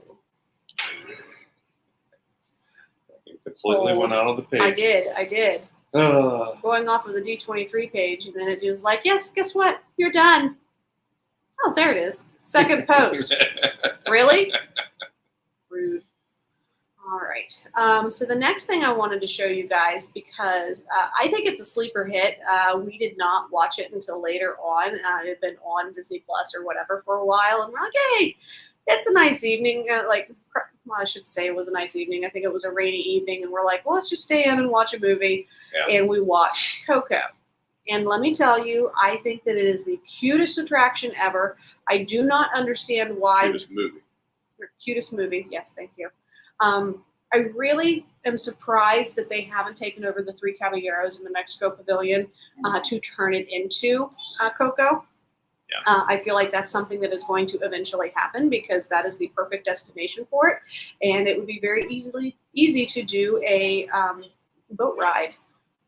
[SPEAKER 1] It completely went out of the page.
[SPEAKER 2] I did. Going off of the D23 page, and then it was like, yes, guess what? You're done. Oh, there it is. Second post. Really? Rude. All right. So the next thing I wanted to show you guys, because I think it's a sleeper hit. We did not watch it until later on. It had been on Disney Plus or whatever for a while, and we're like, hey, it's a nice evening. Well, I should say it was a nice evening. I think it was a rainy evening, and we're like, well, let's just stay in and watch a movie.
[SPEAKER 1] Yeah.
[SPEAKER 2] And we watched Coco. And let me tell you, I think that it is the cutest attraction ever. I do not understand why.
[SPEAKER 1] Cutest movie.
[SPEAKER 2] Cutest movie. Yes, thank you. I really am surprised that they haven't taken over the Three Caballeros in the Mexico Pavilion to turn it into Coco.
[SPEAKER 1] Yeah.
[SPEAKER 2] I feel like that's something that is going to eventually happen because that is the perfect destination for it, and it would be very easy to do a boat ride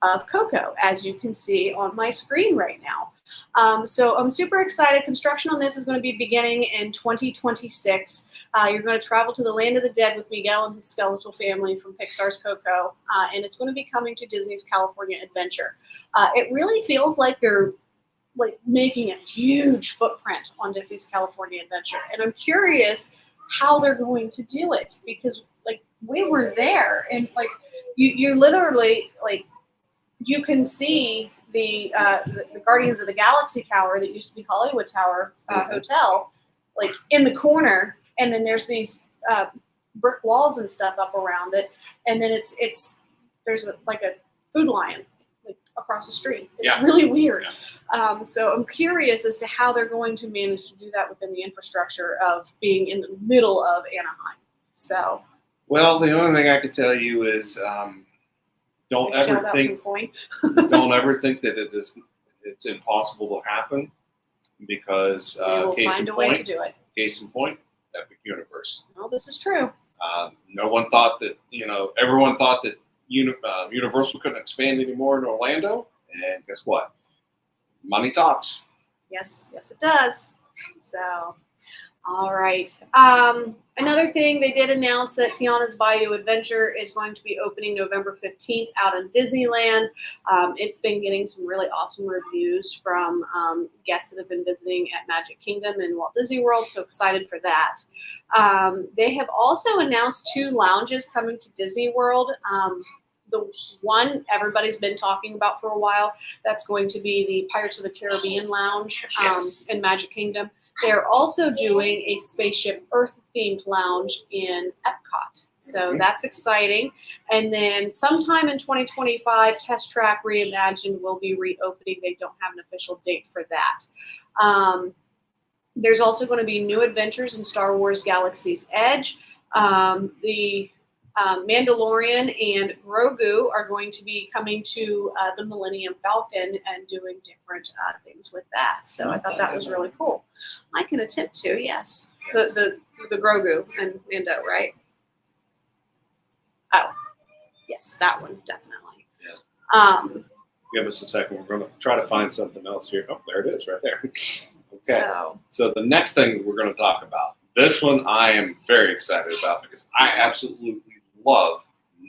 [SPEAKER 2] of Coco, as you can see on my screen right now. So I'm super excited. Construction on this is going to be beginning in 2026. You're going to travel to the land of the dead with Miguel and his skeletal family from Pixar's Coco, and it's going to be coming to Disney's California Adventure. It really feels like they're making a huge footprint on Disney's California Adventure, and I'm curious how they're going to do it because we were there, and you literally you can see the Guardians of the Galaxy Tower that used to be Hollywood Tower Hotel, in the corner, and then there's these brick walls and stuff up around it, and then there's a food lion across the street. It's really weird.
[SPEAKER 1] Yeah.
[SPEAKER 2] So I'm curious as to how they're going to manage to do that within the infrastructure of being in the middle of Anaheim. So.
[SPEAKER 1] Well, the only thing I could tell you is don't ever think that it's impossible to happen because
[SPEAKER 2] we'll find a way to do it.
[SPEAKER 1] Case in point, Epic Universe.
[SPEAKER 2] Oh, this is true.
[SPEAKER 1] No one thought that everyone thought that Universal couldn't expand anymore in Orlando, and guess what? Money talks.
[SPEAKER 2] Yes, it does. So, all right. Another thing, they did announce that Tiana's Bayou Adventure is going to be opening November 15th out in Disneyland. It's been getting some really awesome reviews from guests that have been visiting at Magic Kingdom and Walt Disney World, so excited for that. They have also announced 2 lounges coming to Disney World. The one everybody's been talking about for a while, that's going to be the Pirates of the Caribbean Lounge in Magic Kingdom. They're also doing a Spaceship Earth-themed lounge in Epcot. So that's exciting. And then sometime in 2025, Test Track Reimagined will be reopening. They don't have an official date for that. There's also going to be new adventures in Star Wars Galaxy's Edge. The Mandalorian and Grogu are going to be coming to the Millennium Falcon and doing different things with that. So I thought that was really cool. I can attempt to, yes. The Grogu and Mando, right? Oh, yes, that one definitely.
[SPEAKER 1] Yeah. Give us a second. We're going to try to find something else here. Oh, there it is, right there. Okay. So the next thing we're going to talk about. This one I am very excited about because I absolutely love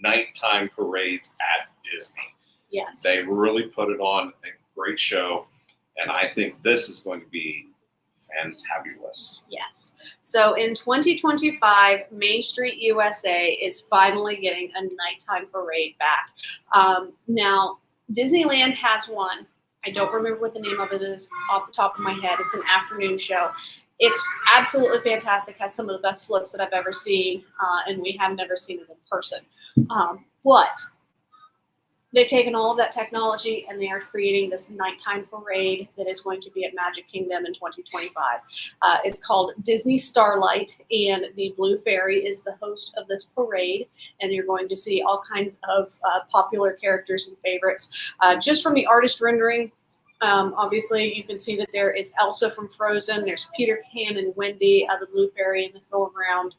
[SPEAKER 1] nighttime parades at Disney.
[SPEAKER 2] Yes.
[SPEAKER 1] They really put it on a great show, and I think this is going to be fantabulous.
[SPEAKER 2] Yes. So in 2025, Main Street USA is finally getting a nighttime parade back. Now, Disneyland has one. I don't remember what the name of it is off the top of my head. It's an afternoon show. It's absolutely fantastic. Has some of the best floats that I've ever seen, and we have never seen it in person. But they've taken all of that technology and they are creating this nighttime parade that is going to be at Magic Kingdom in 2025. It's called Disney Starlight, and the Blue Fairy is the host of this parade. And you're going to see all kinds of popular characters and favorites. Just from the artist rendering, obviously, you can see that there is Elsa from Frozen. There's Peter Pan and Wendy, the Blue Fairy in the foreground.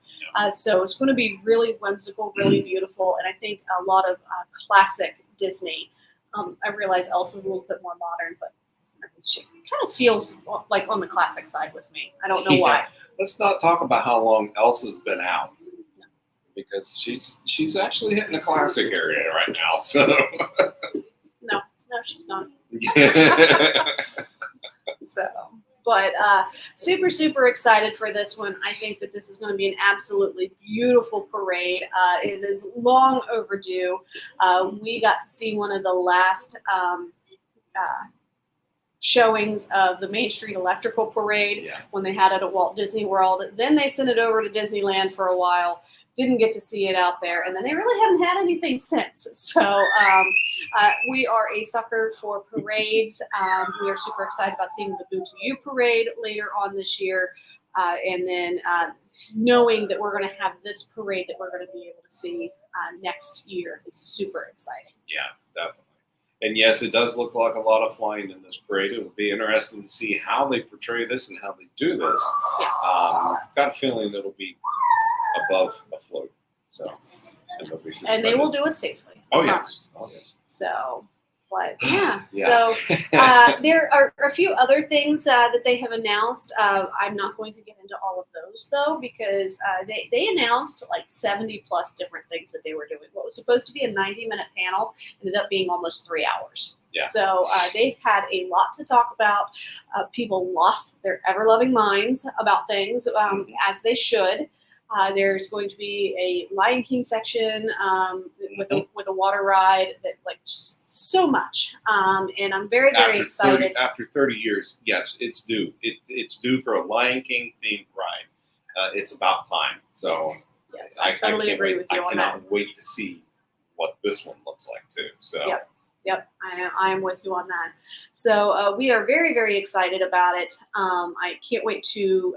[SPEAKER 2] So it's going to be really whimsical, really beautiful, and I think a lot of classic Disney. I realize Elsa's a little bit more modern, but she kind of feels like on the classic side with me. I don't know why.
[SPEAKER 1] Let's not talk about how long Elsa's been out, because she's actually hitting the classic area right now. So
[SPEAKER 2] no, she's not. So, but super, super excited for this one. I think that this is going to be an absolutely beautiful parade. It is long overdue. We got to see one of the last showings of the Main Street Electrical Parade
[SPEAKER 1] Yeah.
[SPEAKER 2] when they had it at Walt Disney World. Then they sent it over to Disneyland for a while. Didn't get to see it out there, and then they really haven't had anything since. So we are a sucker for parades. We are super excited about seeing the Boo to You parade later on this year, and then knowing that we're going to have this parade that we're going to be able to see next year is super exciting.
[SPEAKER 1] Yeah, definitely. And yes, it does look like a lot of flying in this parade. It would be interesting to see how they portray this and how they do this.
[SPEAKER 2] Yes.
[SPEAKER 1] Got a feeling it'll be above afloat. So,
[SPEAKER 2] Yes. And they will do it safely.
[SPEAKER 1] Oh,
[SPEAKER 2] I
[SPEAKER 1] yes.
[SPEAKER 2] promise.
[SPEAKER 1] Oh, yes.
[SPEAKER 2] So, but yeah.
[SPEAKER 1] Yeah.
[SPEAKER 2] So there are a few other things that they have announced. I'm not going to get into all of those though, because they announced like 70 plus different things that they were doing. What was supposed to be a 90-minute panel ended up being almost 3 hours.
[SPEAKER 1] Yeah.
[SPEAKER 2] So they've had a lot to talk about. People lost their ever-loving minds about things, as they should. There's going to be a Lion King section with a water ride that like just so much, and I'm very excited.
[SPEAKER 1] After 30 years, yes, it's due. It's due for a Lion King themed ride. It's about time. So
[SPEAKER 2] yes, I totally
[SPEAKER 1] can't
[SPEAKER 2] agree
[SPEAKER 1] wait.
[SPEAKER 2] with you
[SPEAKER 1] I
[SPEAKER 2] on that.
[SPEAKER 1] cannot wait to see what this one looks like too. So.
[SPEAKER 2] Yep, I am with you on that. So we are very excited about it. I can't wait to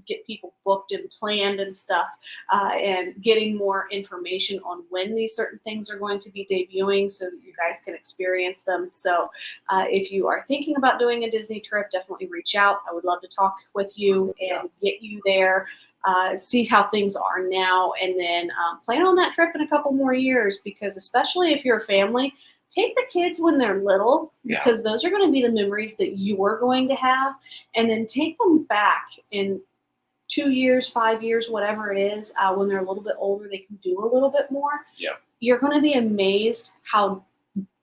[SPEAKER 2] get people booked and planned and stuff, and getting more information on when these certain things are going to be debuting, so that you guys can experience them. So if you are thinking about doing a Disney trip, definitely reach out. I would love to talk with you and get you there. See how things are now, and then plan on that trip in a couple more years, because especially if you're a family, take the kids when they're little, because those are going to be the memories that you are going to have, and then take them back in 2 years, 5 years, whatever it is, when they're a little bit older, they can do a little bit more.
[SPEAKER 1] Yeah. You're
[SPEAKER 2] going to be amazed how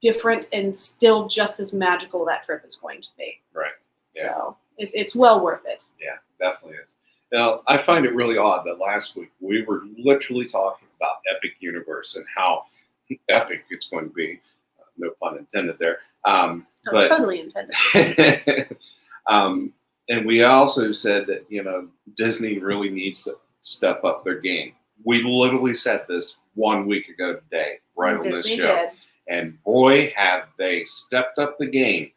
[SPEAKER 2] different and still just as magical that trip is going to be.
[SPEAKER 1] Right. Yeah.
[SPEAKER 2] So it's well worth it.
[SPEAKER 1] Yeah, definitely is. Now, I find it really odd that last week we were literally talking about Epic Universe and how epic it's going to be. No pun intended there. But
[SPEAKER 2] totally intended.
[SPEAKER 1] And we also said that, Disney really needs to step up their game. We literally said this 1 week ago today, right on this
[SPEAKER 2] Disney
[SPEAKER 1] show.
[SPEAKER 2] did.
[SPEAKER 1] And boy, have they stepped up the game.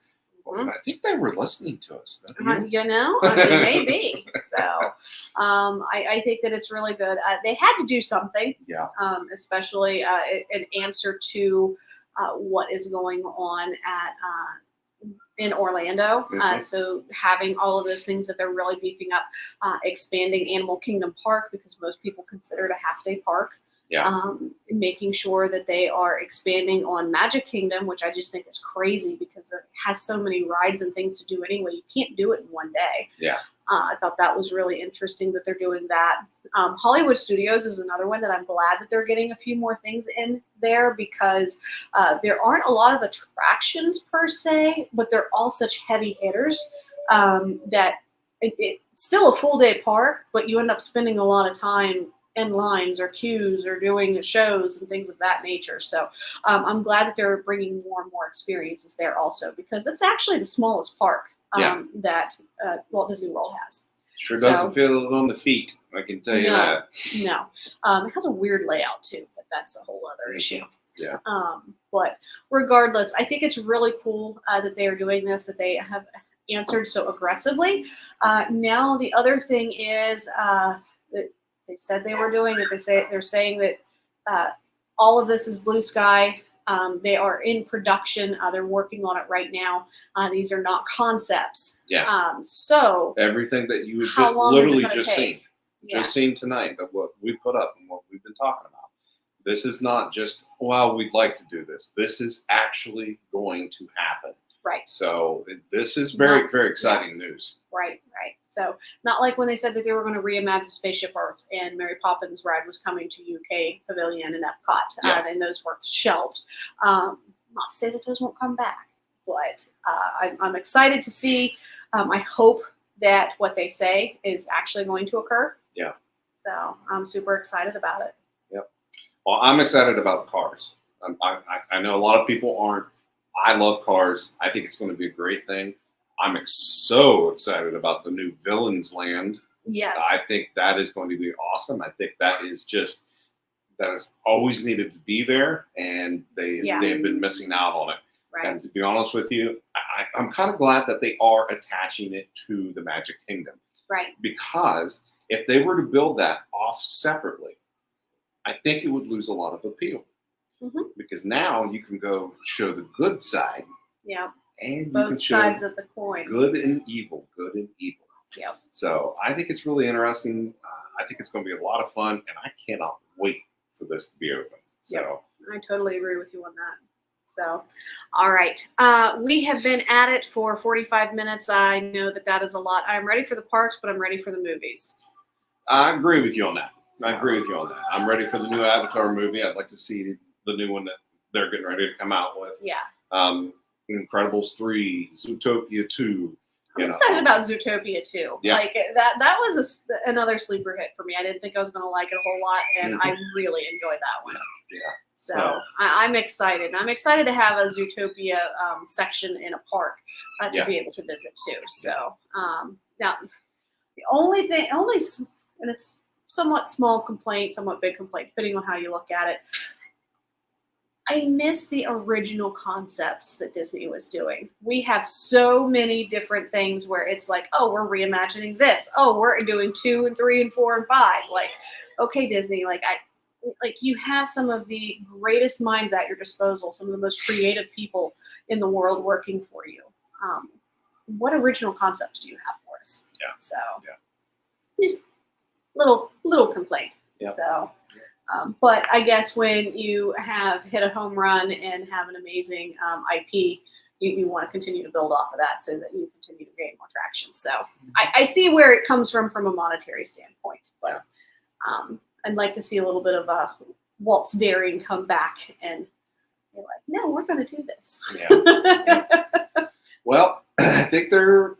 [SPEAKER 2] Mm-hmm.
[SPEAKER 1] I think they were listening to us.
[SPEAKER 2] It may be. So I think that it's really good. They had to do something.
[SPEAKER 1] Yeah.
[SPEAKER 2] Especially an answer to what is going on in Orlando.
[SPEAKER 1] Mm-hmm.
[SPEAKER 2] So having all of those things that they're really beefing up, expanding Animal Kingdom Park, because most people consider it a half-day park.
[SPEAKER 1] Yeah.
[SPEAKER 2] Making sure that they are expanding on Magic Kingdom, which I just think is crazy because it has so many rides and things to do anyway. You can't do it in one day.
[SPEAKER 1] Yeah.
[SPEAKER 2] I thought that was really interesting that they're doing that. Hollywood Studios is another one that I'm glad that they're getting a few more things in there, because there aren't a lot of attractions per se, but they're all such heavy hitters that it's still a full day park, but you end up spending a lot of time in lines or queues or doing shows and things of that nature. So I'm glad that they're bringing more and more experiences there also, because it's actually the smallest park that Walt Disney World has.
[SPEAKER 1] Sure doesn't feel it on the feet, I can tell you that.
[SPEAKER 2] No. It has a weird layout too, but that's a whole other issue.
[SPEAKER 1] Yeah.
[SPEAKER 2] But regardless, I think it's really cool that they are doing this, that they have answered so aggressively. Now the other thing is that they said they were doing it. They're saying that all of this is blue sky. They are in production. They're working on it right now. These are not concepts.
[SPEAKER 1] Yeah.
[SPEAKER 2] So
[SPEAKER 1] everything that you
[SPEAKER 2] how
[SPEAKER 1] just
[SPEAKER 2] long is it
[SPEAKER 1] literally
[SPEAKER 2] gonna
[SPEAKER 1] just
[SPEAKER 2] take?
[SPEAKER 1] seen, seen tonight, of what we put up and what we've been talking about. This is not just, well, we'd like to do this. This is actually going to happen.
[SPEAKER 2] Right.
[SPEAKER 1] So this is very exciting news.
[SPEAKER 2] Right. So not like when they said that they were going to reimagine Spaceship Earth and Mary Poppins ride was coming to UK Pavilion and Epcot, and those were shelved. Not to say that those won't come back, but I'm excited to see. I hope that what they say is actually going to occur.
[SPEAKER 1] Yeah.
[SPEAKER 2] So I'm super excited about it.
[SPEAKER 1] Yep. Well, I'm excited about cars. I know a lot of people aren't. I love cars. I think it's going to be a great thing. I'm so excited about the new Villains Land.
[SPEAKER 2] Yes.
[SPEAKER 1] I think that is going to be awesome. I think that has always needed to be there, and they have been missing out on it.
[SPEAKER 2] Right.
[SPEAKER 1] And to be honest with you, I'm kind of glad that they are attaching it to the Magic Kingdom.
[SPEAKER 2] Right.
[SPEAKER 1] Because if they were to build that off separately, I think it would lose a lot of appeal.
[SPEAKER 2] Mm-hmm.
[SPEAKER 1] Because now you can go show the good side.
[SPEAKER 2] Yeah.
[SPEAKER 1] And you
[SPEAKER 2] both
[SPEAKER 1] can show
[SPEAKER 2] sides of the coin.
[SPEAKER 1] Good and evil. Good and evil.
[SPEAKER 2] Yep.
[SPEAKER 1] So I think it's really interesting. I think it's going to be a lot of fun, and I cannot wait for this to be open. So
[SPEAKER 2] Yep. I totally agree with you on that. So, all right. We have been at it for 45 minutes. I know that is a lot. I'm ready for the parks, but I'm ready for the movies.
[SPEAKER 1] I agree with you on that. I'm ready for the new Avatar movie. I'd like to see the new one that they're getting ready to come out with.
[SPEAKER 2] Yeah.
[SPEAKER 1] Incredibles 3, Zootopia 2.
[SPEAKER 2] I'm excited about Zootopia too.
[SPEAKER 1] Yeah.
[SPEAKER 2] Like that was another sleeper hit for me. I didn't think I was going to like it a whole lot, and I really enjoyed that one.
[SPEAKER 1] Yeah.
[SPEAKER 2] So I'm excited. I'm excited to have a Zootopia section in a park to be able to visit too. So now the only thing, and it's somewhat small complaint, somewhat big complaint, depending on how you look at it. I miss the original concepts that Disney was doing. We have so many different things where it's like, oh, we're reimagining this. Oh, we're doing 2 and 3 and 4 and 5. Like, okay, Disney, like you have some of the greatest minds at your disposal, some of the most creative people in the world working for you. What original concepts do you have for us?
[SPEAKER 1] Yeah.
[SPEAKER 2] So just little complaint.
[SPEAKER 1] Yeah.
[SPEAKER 2] So. But I guess when you have hit a home run and have an amazing IP, you want to continue to build off of that so that you continue to gain more traction. So I see where it comes from a monetary standpoint, but I'd like to see a little bit of Walt's daring come back and be like, no, we're going to do this.
[SPEAKER 1] Yeah. Well, I think they're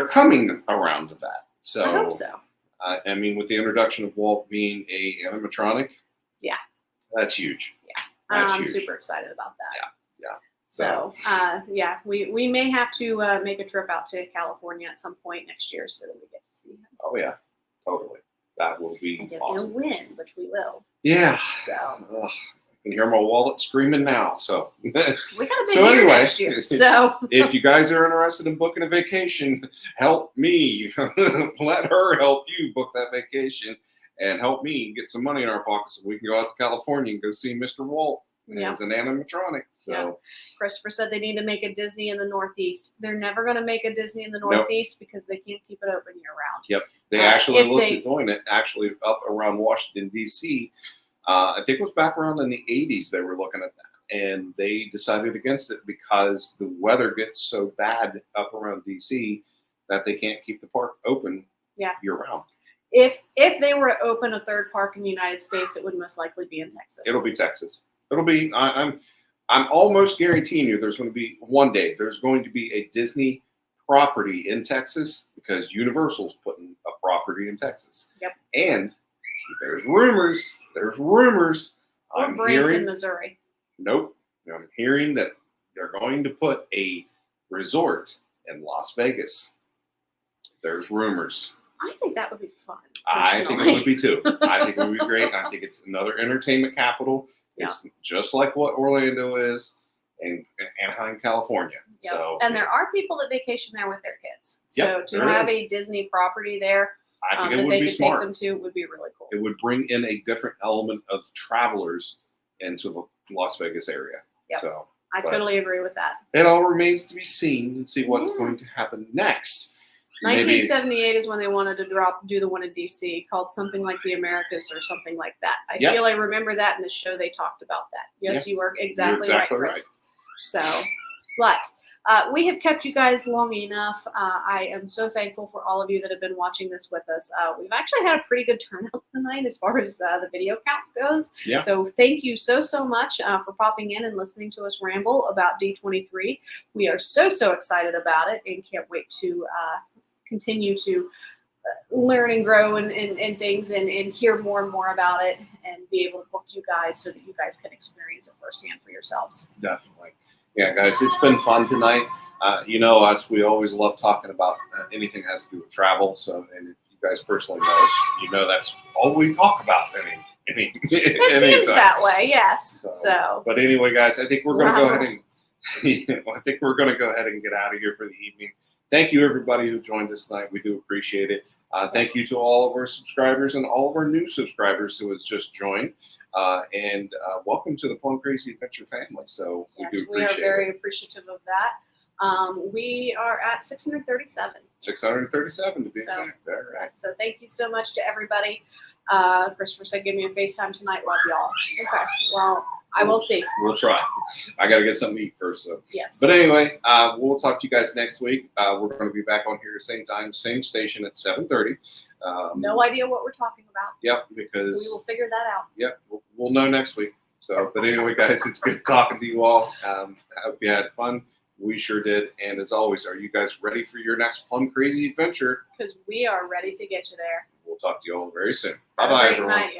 [SPEAKER 1] coming around to that. So
[SPEAKER 2] I hope so.
[SPEAKER 1] I mean, with the introduction of Walt being a animatronic, that's huge.
[SPEAKER 2] Yeah,
[SPEAKER 1] That's
[SPEAKER 2] I'm
[SPEAKER 1] huge.
[SPEAKER 2] super excited about that.
[SPEAKER 1] Yeah.
[SPEAKER 2] So, we may have to make a trip out to California at some point next year so that we get to see him.
[SPEAKER 1] Oh yeah, totally. That will be
[SPEAKER 2] And if
[SPEAKER 1] awesome.
[SPEAKER 2] we'll win, which we will.
[SPEAKER 1] Yeah.
[SPEAKER 2] So
[SPEAKER 1] Ugh, I can hear my wallet screaming now. So.
[SPEAKER 2] we got a big
[SPEAKER 1] So
[SPEAKER 2] year
[SPEAKER 1] anyway,
[SPEAKER 2] next year. So
[SPEAKER 1] if you guys are interested in booking a vacation, help me. Let her help you book that vacation and help me get some money in our pockets so we can go out to California and go see Mr. Walt as an animatronic. So
[SPEAKER 2] Christopher said they need to make a Disney in the Northeast. They're never going to make a Disney in the Northeast because they can't keep it open year round.
[SPEAKER 1] Yep. They actually looked at doing it actually up around Washington, D.C. I think it was back around in the 80s they were looking at that. And they decided against it because the weather gets so bad up around D.C. that they can't keep the park open year round.
[SPEAKER 2] If they were to open a third park in the United States, it would most likely be in Texas.
[SPEAKER 1] It'll be Texas. It'll be. I'm almost guaranteeing you there's going to be one day there's going to be a Disney property in Texas because Universal's putting a property in Texas.
[SPEAKER 2] Yep.
[SPEAKER 1] And there's rumors.
[SPEAKER 2] Or
[SPEAKER 1] I'm
[SPEAKER 2] Branson,
[SPEAKER 1] hearing.
[SPEAKER 2] Missouri.
[SPEAKER 1] Nope. I'm hearing that they're going to put a resort in Las Vegas. There's rumors.
[SPEAKER 2] I think that would be fun.
[SPEAKER 1] I think it would be too. I think it would be great. I think it's another entertainment capital. It's just like what Orlando is in Anaheim, California.
[SPEAKER 2] Yep.
[SPEAKER 1] So,
[SPEAKER 2] and there are people that vacation there with their kids.
[SPEAKER 1] Yep,
[SPEAKER 2] So to have a Disney property there
[SPEAKER 1] I think it
[SPEAKER 2] that
[SPEAKER 1] would
[SPEAKER 2] they
[SPEAKER 1] be
[SPEAKER 2] could
[SPEAKER 1] smart.
[SPEAKER 2] take them to would be really cool.
[SPEAKER 1] It would bring in a different element of travelers into the Las Vegas area.
[SPEAKER 2] Yep.
[SPEAKER 1] So
[SPEAKER 2] I totally agree with that.
[SPEAKER 1] it all remains to be seen and see what's going to happen next.
[SPEAKER 2] 1978 is when they wanted to do the one in DC called something like the Americas or something like that. I
[SPEAKER 1] Yep.
[SPEAKER 2] feel I remember that in the show they talked about that. Yes, you are exactly
[SPEAKER 1] You're exactly
[SPEAKER 2] right, Chris. So, but we have kept you guys long enough. I am so thankful for all of you that have been watching this with us. We've actually had a pretty good turnout tonight as far as the video count goes.
[SPEAKER 1] Yeah.
[SPEAKER 2] So thank you so much for popping in and listening to us ramble about D23. We are so excited about it and can't wait to continue to learn and grow and things and hear more and more about it and be able to book you guys so that you guys can experience it firsthand for yourselves.
[SPEAKER 1] Definitely. Yeah, guys, it's been fun tonight. You know us, we always love talking about anything that has to do with travel. So, and if you guys personally know us, you know that's all we talk about. It
[SPEAKER 2] It seems that way, yes. So,
[SPEAKER 1] but anyway, guys, I think we're going to
[SPEAKER 2] Wow.
[SPEAKER 1] go ahead and I think we're going to go ahead and get out of here for the evening. Thank you, everybody who joined us tonight. We do appreciate it. Thank you to all of our subscribers and all of our new subscribers who has just joined. And welcome to the Plum Crazy Adventure family. So we
[SPEAKER 2] yes,
[SPEAKER 1] do
[SPEAKER 2] we are
[SPEAKER 1] appreciate
[SPEAKER 2] very
[SPEAKER 1] it.
[SPEAKER 2] appreciative of that. We are at 637.
[SPEAKER 1] 637 to be
[SPEAKER 2] So,
[SPEAKER 1] exact. All right.
[SPEAKER 2] Yes, so thank you so much to everybody. Christopher said, give me a FaceTime tonight. Love y'all. Okay, well, I will see.
[SPEAKER 1] We'll try. I got to get something to eat first, so.
[SPEAKER 2] Yes.
[SPEAKER 1] But anyway, we'll talk to you guys next week. We're going to be back on here at the same time, same station at 7:30.
[SPEAKER 2] No idea what we're talking about.
[SPEAKER 1] Yep,
[SPEAKER 2] We
[SPEAKER 1] because
[SPEAKER 2] will figure that out.
[SPEAKER 1] yep, we'll know next week. So, but anyway, guys, it's good talking to you all. I hope you had fun. We sure did. And as always, are you guys ready for your next Plum Crazy adventure?
[SPEAKER 2] Because we are ready to get you there.
[SPEAKER 1] We'll talk to you all very soon.
[SPEAKER 2] Have a
[SPEAKER 1] Bye-bye,
[SPEAKER 2] great
[SPEAKER 1] everyone.
[SPEAKER 2] night, y'all.